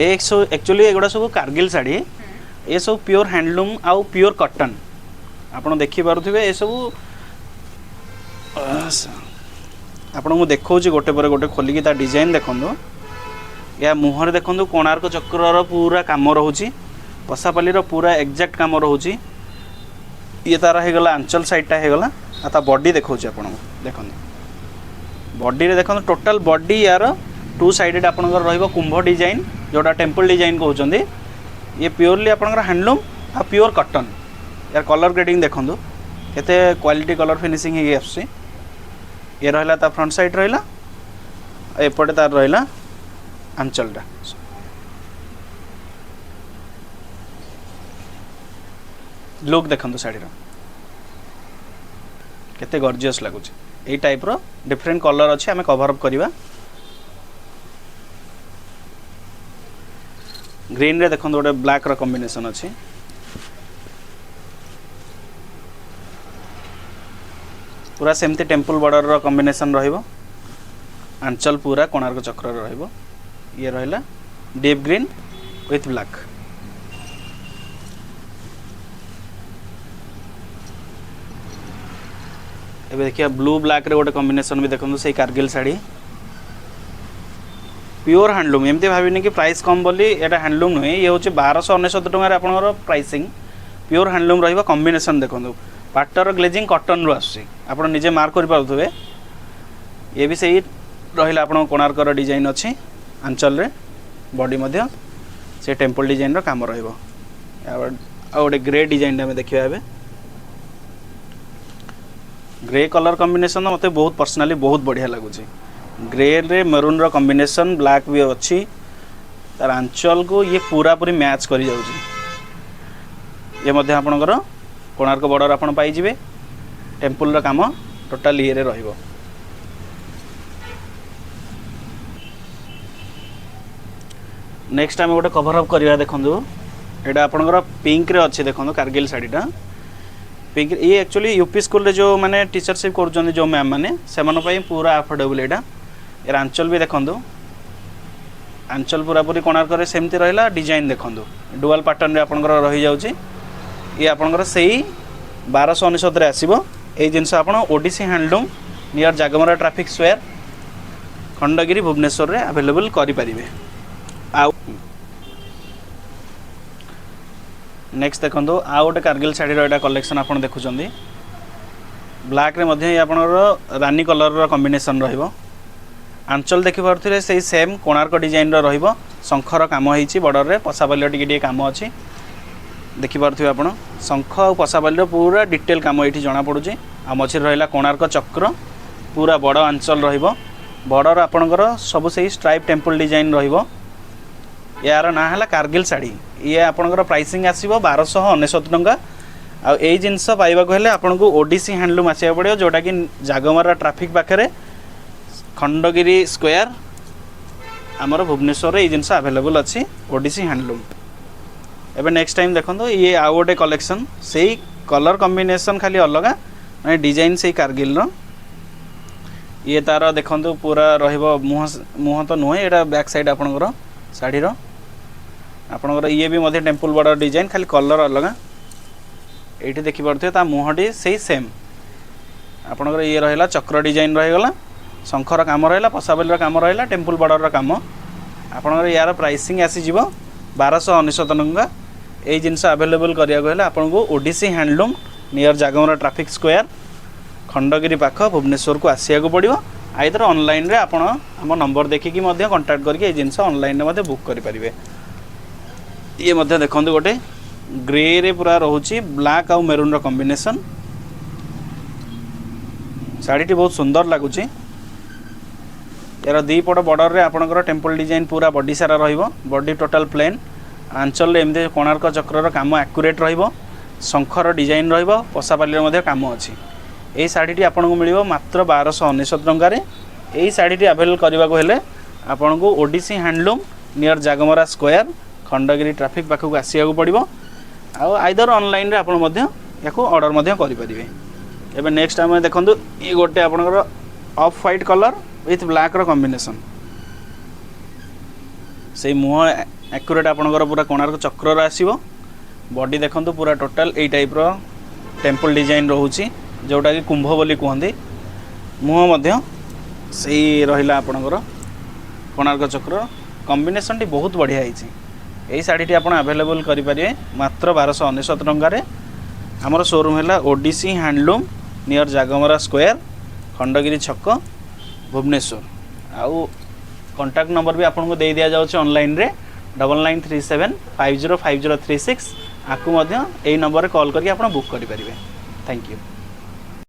Actually एगुड़ा सब कारगिल शाढ़ी ये सब प्योर हैंडलूम आउ प्योर कॉटन आपड़ देखिपे ये सब आपन को देखा गोटे पर गोटे खोलिकी ता डिजाइन देखो या मुहर देखो कोणार्क चक्र पूरा कम रोचे पसापाली पूरा एक्जाक्ट कम रोचे ये तार होगला आंचल साइडटा होगला आ बॉडी देखा आपन देख बॉडी रे देखो टोटल बॉडी यार टू साइडेड आपनकर रहिबो कुंभ डिजाइन जोटा टेम्पल डिजाइन कहउचंदी ये प्योरली आपनकर हैंडलूम आ प्योर कॉटन यार कलर ग्रेडिंग देखो केते क्वालिटी कलर फिनिशिंग हे आसी ये रहला ता फ्रंट साइड रहला एपटे तार रहला आंचलटा लुक देखो साड़ी केते गॉर्जियस लागुची ए टाइप रो डिफरेंट कलर अच्छे आम कवर अप करवा ग्रीन रे देखो गोटे ब्लैक रो कॉम्बिनेशन अच्छी पूरा सेमती टेम्पल बॉर्डर रो कॉम्बिनेशन रहिबो आंचल पूरा कोणार्क चक्र रहिबो ये रहला डीप ग्रीन विथ ब्लैक एबे देखिए ब्लू ब्लैक रे गोटे कॉम्बिनेशन भी देखो से कारगिल साड़ी प्योर हैंडलूम एमती भाविनी कि प्राइस कम बोली एटा हैंडलूम नुहे ये हूँ 1299 टकर आपंकर प्राइसिंग प्योर हैंडलूम रहा कॉम्बिनेशन देखो पाटर ग्लेजिंग कॉटन रू आस निजे मार्क करें ये भी सही रहा आप कोणार्कर डिजाइन अच्छी आंचल रे बॉडी मध्य से टेम्पल डिजाइन रो काम रहिबो गोटे ग्रे डिजाइन आम देखा ए ग्रे कलर कॉम्बिनेशन मते बहुत पर्सनली बहुत बढ़िया लगुच ग्रे रे मेरून रो कॉम्बिनेशन ब्लैक भी अच्छी तार आंचल को ये पूरा पूरी मैच करी जाउची ये मध्य आपनकर कोणार्क बॉर्डर आपन पाई जिवे टेम्पल रो काम टोटल ये रे रहिबो नेक्स्ट आम गोटे कवर अप करवा देखो एटा आपनकर पिंक रे अच्छी देखो कारगिल साड़ीटा पिंक ये एक्चुअली यूपी स्कूल रे जो माने टीचरशिप कर जो मैम मैंने से पूरा अफोर्डेबल यहाँ यार आंचल भी देखो आंचल पूरा पूरी कोणार्क सेमती रहा डिजाइन देखो डुअल पैटर्न रे आपनकर रही जाउची ये आपनकर सही 1299 आसीबो ए जिनस आपन Odisi handloom near Jagamara traffic square Khandagiri Bhubaneswar रे अवेलेबल करि परिबे नेक्स्ट देखो आ गोटे कारगिल शाढ़ी रो कलेक्शन आप देखुं ब्लैक रे मध्य आपनकर रानी कलर रो कॉम्बिनेशन रहिबो आंचल देखि पारथि से सेम कोणार्क डिजाइन रो रहिबो शंखर काम होईची बॉर्डर रे पसाबाली टिके काम अच्छी देखि पारथि आपण शंख और पसाबाली पूरा डिटेल काम ये जना पड़ुची आ मझे रहा कोणार्क चक्र पूरा बड़ आंचल रहिबो बॉर्डर आपनकर सब से स्ट्राइप टेम्पल डिजाइन रहिबो यार ना है कारगिल शाढ़ी ये आपनकर प्राइसिंग आसीबो 1299 टंका आ ए जिनस पाइबा को हेले आपन को ओडीसी हैंडलूम आसिया पड़ियो जोटा कि जागमारा ट्रैफिक पाखरे खंडगिरी स्क्वायर आमर भुवनेश्वर ये जिनस अवेलेबल अच्छी ओडीसी हैंडलूम एबे नेक्स्ट टाइम देखो ये आउ गोटे कलेक्शन से कलर कॉम्बिनेशन खाली अलग माने डिजाइन से कारगिल रो ये तार देखो पूरा रहिबो मुह तो नुहे एटा बैक साइड आपनकर शाढ़ी रो आपनकर ये भी मध्य टेम्पल बॉर्डर डिजाइन खाली कलर अलग ये देखि पारथि ता मुहटी से सेम आपनकर ये रहा चक्र डिजाइन रहीगला शंखर काम रहा पसाबली काम रहा टेम्पल बॉर्डर काम आपनकर यार प्राइसिंग आसीज 1299 टंका ये जिनस अवेलेबल करा आपन को Odisi handloom near Jagamara traffic square Khandagiri पाख भुवनेश्वर को आसिया को पड़ो आइदर ऑनलाइन रे आपण आम नंबर देखिकी मध्य कांटेक्ट करके जिनस ऑनलाइन रे बुक करि परिबे ये मध्य देखो गोटे ग्रे रे पूरा रोची ब्लैक आउ मेरून रो कॉम्बिनेशन शाढ़ी बहुत सुंदर लगुच यार दी पट बॉर्डर रे आपनकर टेम्पल डिजाइन पूरा बॉडी सारा रहिबो बॉडी टोटल प्लेन आंचल रे एमदे कोणार्क चक्र रो काम एक्यूरेट रहिबो शंखर डिजाइन रहिबो पसापाली रे मध्य काम अछि एई शाढ़ी आपन को मिलिबो मात्र 1299 टंका रे एई शाढ़ी अवेलेबल करबा को हेले आपन को Odisi handloom near Jagamara square Khandagiri traffic पाखक आसिया को पड़ो आइदर ऑनलाइन रे आपन मध्य याको ऑर्डर मध्य करि परिबे एबे नेक्स्ट आम देखो ये गोटे आपनकर off white colour with black रो कॉम्बिनेशन से मुह एक्यूरेट आपणकर पूरा कोणार्क चक्र आसीबो बॉडी देखंतु पूरा total A type row temple design रोची जोटा कि कुंभ बोली कहते मुह मध्य सही रहिला आपणकर कोणार्क चक्र कॉम्बिनेशन टी बहुत बढ़िया है। यही शाढ़ी आप अवेलेबल करेंगे मात्र 1299 टंकार। आमर शोरूम है Odisi handloom near Jagamara square Khandagiri छक भुवनेश्वर। आउ कांटेक्ट नंबर भी आपको दे दिया जाउछ ऑनलाइन रे 9937505036 आपको यही नंबर कॉल करके आप बुक करेंगे। Thank you.